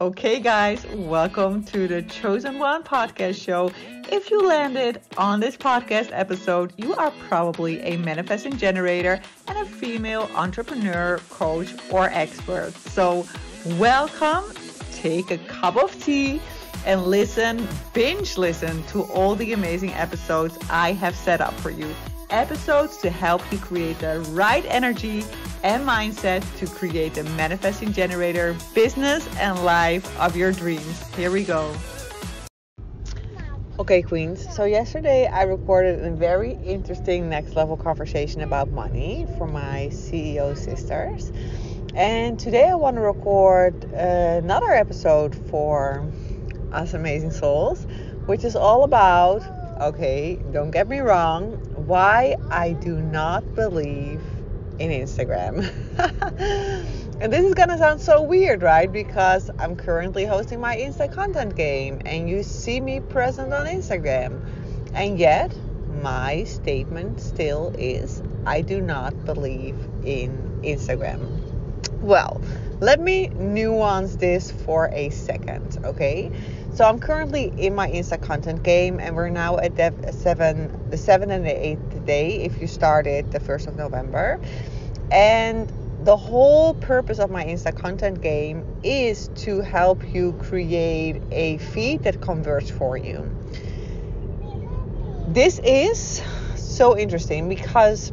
Okay, guys, welcome to the Chosen One podcast show. If you landed on this podcast episode, you are probably a manifesting generator and a female entrepreneur, coach, or expert. So, welcome, take a cup of tea, and binge listen to all the amazing episodes I have set up for you. Episodes to help you create the right energy and mindset to create the manifesting generator business and life of your dreams. Here we go. Okay, Queens. So yesterday I recorded a very interesting next level conversation about money for my CEO sisters. And today I want to record another episode for us amazing souls, which is all about, okay, don't get me wrong, why I do not believe in Instagram. And this is gonna sound so weird, right? Because I'm currently hosting my Insta content game and you see me present on Instagram. And yet my statement still is I do not believe in Instagram. Well, let me nuance this for a second, okay? So I'm currently in my Insta content game and we're now at the 7th and the 8th day if you started the 1st of November. And the whole purpose of my Insta content game is to help you create a feed that converts for you. This is so interesting because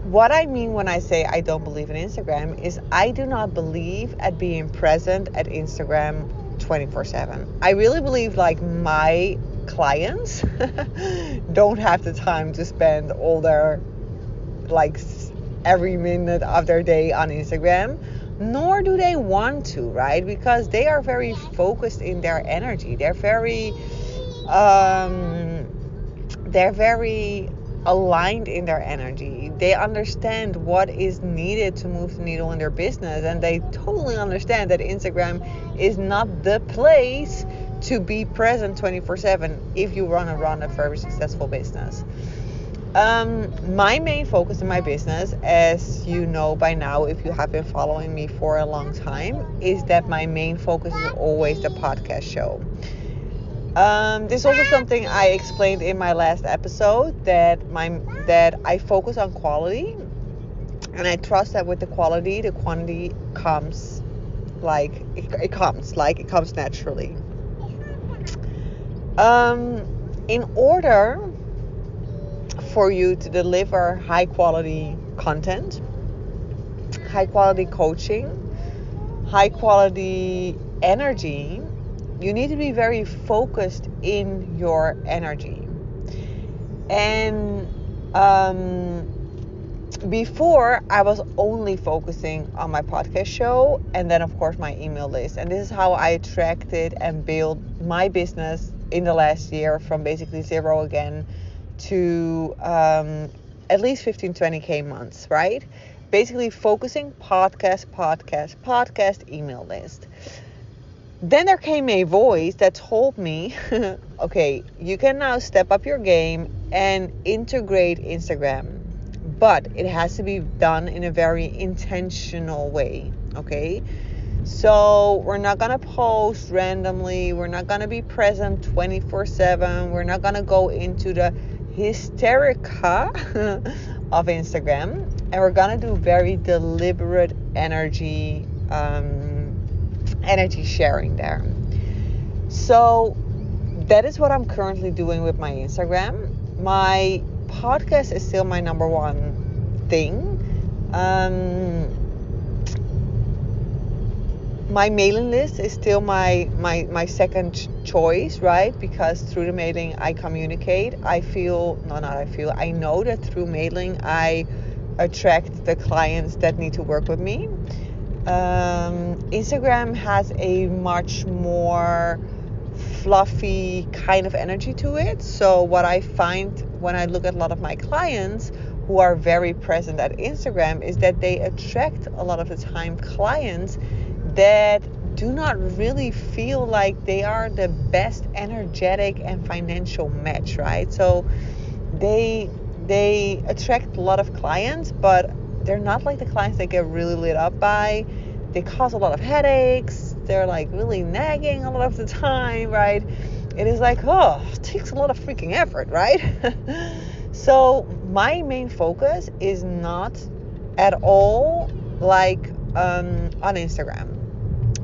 what I mean when I say I don't believe in Instagram is I do not believe at being present at Instagram 24/7. I really believe like my clients don't have the time to spend all their every minute of their day on Instagram, nor do they want to, right? Because they are very focused in their energy. They're very aligned in their energy. They understand what is needed to move the needle in their business, and they totally understand that Instagram is not the place to be present 24/7 if you want to run a very successful business. My main focus in my business, as you know by now if you have been following me for a long time, is that my main focus is always the podcast show. This is also something I explained in my last episode, that I focus on quality, and I trust that with the quality, the quantity comes it comes naturally. In order for you to deliver high quality content, high quality coaching, high quality energy, you need to be very focused in your energy. And before I was only focusing on my podcast show and then of course my email list. And this is how I attracted and built my business in the last year from basically zero again to at least 15-20k months, right? Basically focusing podcast, email list. Then there came a voice that told me, okay, you can now step up your game and integrate Instagram, but it has to be done in a very intentional way, okay? So we're not going to post randomly. We're not going to be present 24/7. We're not going to go into the hysterica of Instagram, and we're going to do very deliberate energy sharing there. So that is what I'm currently doing with my Instagram. My podcast is still my number one thing. My mailing list is still my second choice, right? Because through the mailing I communicate. I know that through mailing I attract the clients that need to work with me. Instagram has a much more fluffy kind of energy to it. So what I find when I look at a lot of my clients who are very present at Instagram is that they attract a lot of the time clients that do not really feel like they are the best energetic and financial match, right? So they attract a lot of clients, but they're not like the clients they get really lit up by. They cause a lot of headaches. they're like really nagging a lot of the time, right? It is like, oh, it takes a lot of freaking effort, right? So my main focus is not at all like on Instagram.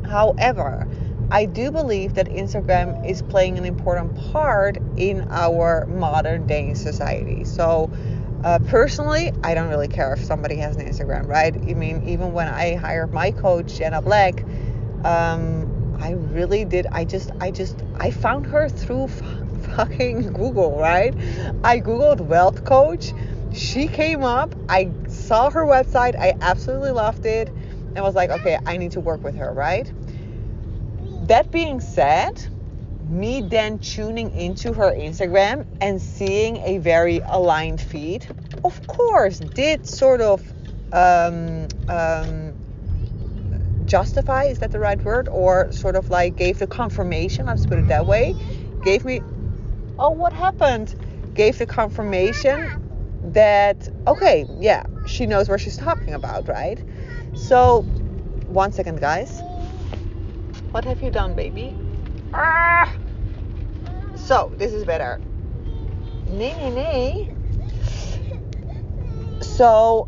However, I do believe that Instagram is playing an important part in our modern day society. So personally, I don't really care if somebody has an Instagram, right? I mean, even when I hired my coach, Jenna Black, I really did. I found her through fucking Google, right? I Googled wealth coach. She came up. I saw her website. I absolutely loved it. And was like, okay, I need to work with her, right? That being said, me then tuning into her Instagram and seeing a very aligned feed, of course, did sort of justify, is that the right word? Or sort of like gave the confirmation, let's put it that way. Gave me, oh, what happened? Gave the confirmation that, okay, yeah, she knows what she's talking about, right? So, 1 second, guys. What have you done, baby? Ah! So, this is better. Nay. So,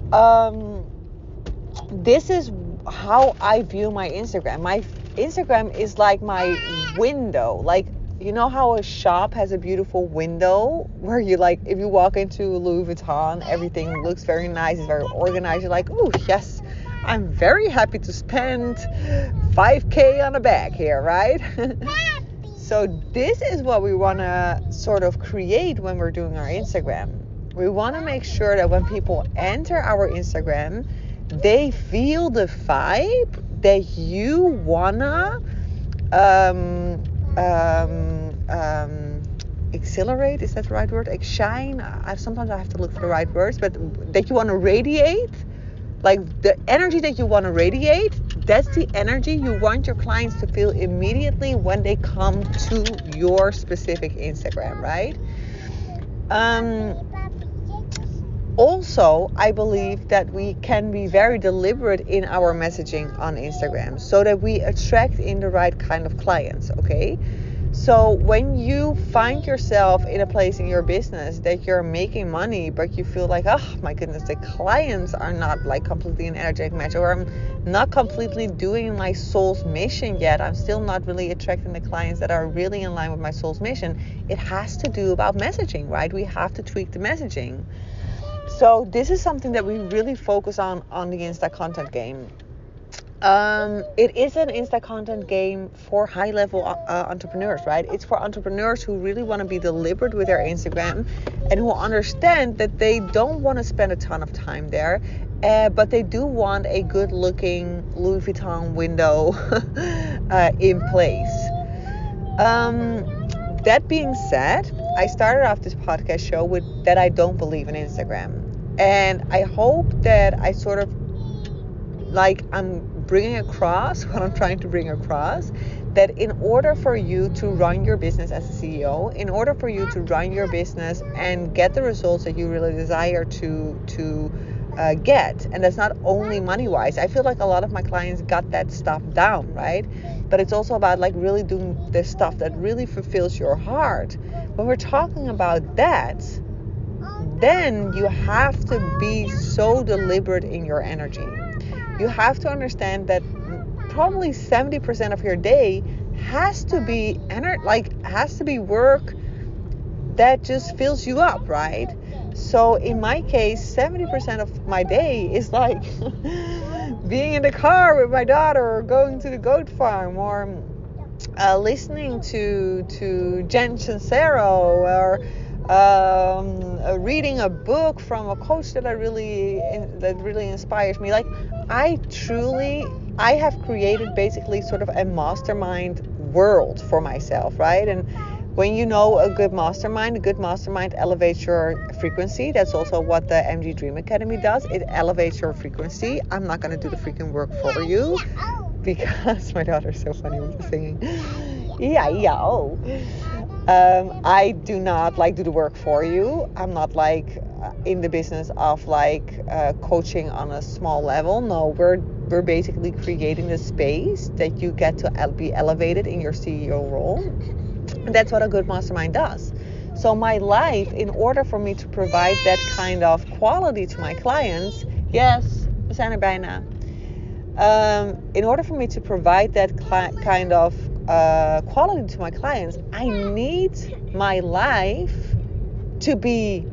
this is how I view my Instagram. My Instagram is like my window. Like, you know how a shop has a beautiful window where you like, if you walk into Louis Vuitton, everything looks very nice, it's very organized. You're like, oh, yes, I'm very happy to spend $5,000 on a bag here, right? So this is what we want to sort of create when we're doing our Instagram. We want to make sure that when people enter our Instagram, they feel the vibe that you wanna accelerate. Is that the right word? Shine. Sometimes I have to look for the right words, but that you want to radiate. Like the energy that you want to radiate, that's the energy you want your clients to feel immediately when they come to your specific Instagram, right? Also, I believe that we can be very deliberate in our messaging on Instagram so that we attract in the right kind of clients, okay? So when you find yourself in a place in your business that you're making money, but you feel like, oh my goodness, the clients are not like completely an energetic match, or I'm not completely doing my soul's mission yet, I'm still not really attracting the clients that are really in line with my soul's mission, it has to do about messaging, right? We have to tweak the messaging. So this is something that we really focus on the Insta content game. It is an Insta content game for high-level entrepreneurs, right? It's for entrepreneurs who really want to be deliberate with their Instagram and who understand that they don't want to spend a ton of time there, but they do want a good-looking Louis Vuitton window in place. That being said, I started off this podcast show with that I don't believe in Instagram. And I hope that I sort of like I'm bringing across what I'm trying to bring across, that in order for you to run your business as a CEO, in order for you to run your business and get the results that you really desire to get, and that's not only money-wise. I feel like a lot of my clients got that stuff down, right? But it's also about like really doing the stuff that really fulfills your heart. When we're talking about that, then you have to be so deliberate in your energy. You have to understand that probably 70% of your day has to be work that just fills you up, right? So in my case, 70% of my day is like being in the car with my daughter, or going to the goat farm, or listening to Jen Sincero, or reading a book from a coach that really inspires me. Like I have created basically sort of a mastermind world for myself, right? And when you know a good mastermind elevates your frequency. That's also what the MG Dream Academy does. It elevates your frequency. I'm not going to do the freaking work for you because my daughter's so funny with the singing. I do not like do the work for you. I'm not like in the business of like coaching on a small level. No, we're basically creating the space that you get to be elevated in your CEO role. And that's what a good mastermind does. So my life, in order for me to provide that kind of quality to my clients, yes, we zijn er bijna. In order for me to provide that kind of quality to my clients, I need my life to be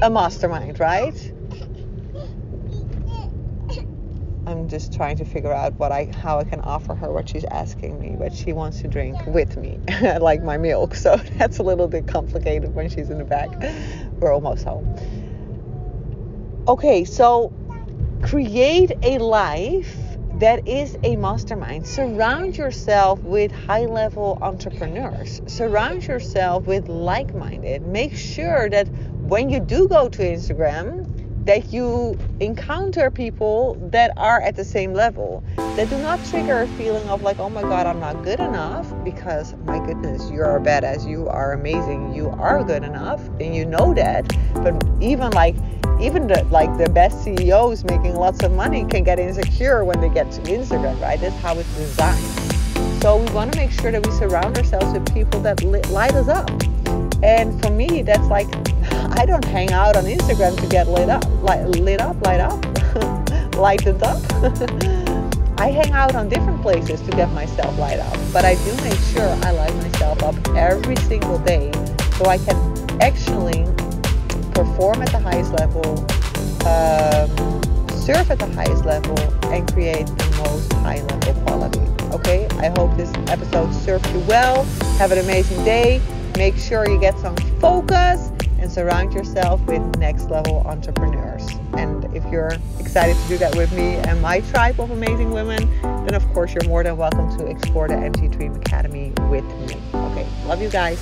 a mastermind, right? I'm just trying to figure out how I can offer her what she's asking me, but she wants to drink with me, like my milk. So that's a little bit complicated when she's in the back. We're almost home. Okay, so create a life that is a mastermind. Surround yourself with high-level entrepreneurs. Surround yourself with like-minded. Make sure that when you do go to Instagram, that you encounter people that are at the same level, that do not trigger a feeling of like, oh my God, I'm not good enough, because my goodness, you are a badass, you are amazing, you are good enough, and you know that. But even the best CEOs making lots of money can get insecure when they get to Instagram, right? That's how it's designed. So we want to make sure that we surround ourselves with people that light us up. And for me, that's like, I don't hang out on Instagram to get lightened up. I hang out on different places to get myself light up. But I do make sure I light myself up every single day so I can actually perform at the highest level, serve at the highest level, and create the most high level quality. Okay, I hope this episode served you well. Have an amazing day. Make sure you get some focus and surround yourself with next level entrepreneurs. And if you're excited to do that with me and my tribe of amazing women, then of course you're more than welcome to explore the MG Dream Academy with me. Okay, love you guys.